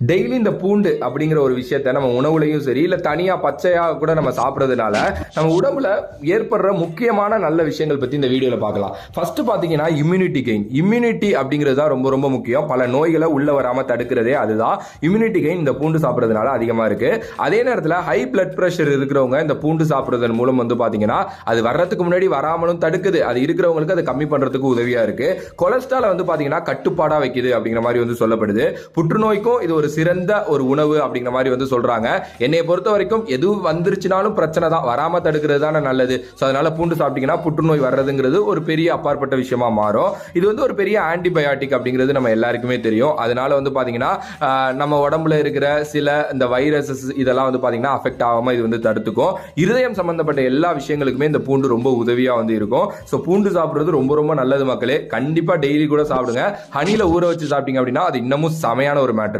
Daily இந்த பூண்டு அப்படிங்கிற ஒரு விஷயத்த நம்ம உணவுலையும் சரி இல்ல தனியா பச்சையா கூட நம்ம சாப்பிட்றதுனால நம்ம உடம்புல ஏற்படுற முக்கியமான நல்ல விஷயங்கள் பத்தி இந்த வீடியோல பார்க்கலாம். ஃபர்ஸ்ட் பாத்தீங்கன்னா இம்யூனிட்டி கெயின். இம்யூனிட்டி அப்படிங்கிறது தான் ரொம்ப ரொம்ப முக்கியம். பல நோய்களை உள்ள வராம தடுக்கிறதே அதுதான். இம்யூனிட்டி கெயின் இந்த பூண்டு சாப்பிட்றதுனால அதிகமா இருக்கு. அதே நேரத்தில் ஹை பிளட் பிரஷர் இருக்கிறவங்க இந்த பூண்டு சாப்பிட்றதன் மூலம் பாத்தீங்கன்னா அது வர்றதுக்கு முன்னாடி வராமலும் தடுக்குது. அது இருக்கிறவங்களுக்கு அதை கம்மி பண்றதுக்கு உதவியா இருக்கு. கொலஸ்ட்ரால் பாத்தீங்கன்னா கட்டுப்பாடா வைக்குது அப்படிங்கிற மாதிரி சொல்லப்படுது. புற்றுநோய்க்கும் இது ஒரு சிறந்த ஒரு உணவு அப்படிங்கிற மாதிரி சொல்றாங்க. என்னை பொறுத்த வரைக்கும் எது வந்துருச்சுனாலும் பிரச்சனை தான், வராம தடுக்கிறது தானே நல்லது. அதனால பூண்டு சாப்பிட்டீங்கன்னா புற்றுநோய் வர்றதுங்கிறது ஒரு பெரிய அப்பாற்பட்ட விஷயமா மாறும். இது ஒரு பெரிய ஆன்டிபயோட்டிக் அப்படிங்கிறது நம்ம எல்லாருக்குமே தெரியும். அதனால பாத்தீங்கன்னா நம்ம உடம்புல இருக்கிற சில இந்த வைரஸஸ் இதெல்லாம் பாத்தீங்கன்னா அஃபெக்ட் ஆகாம இது தடுத்துக்கும். இருதயம் சம்பந்தப்பட்ட எல்லா விஷயங்களுக்குமே இந்த பூண்டு ரொம்ப உதவியா இருக்கும். பூண்டு சாப்பிடுறது ரொம்ப ரொம்ப நல்லது மக்களே. கண்டிப்பா டெய்லி கூட சாப்பிடுங்க. ஹனில ஊற வச்சு சாப்பிட்டீங்க அப்படின்னா அது இன்னமும் செமையான ஒரு மேட்டர்.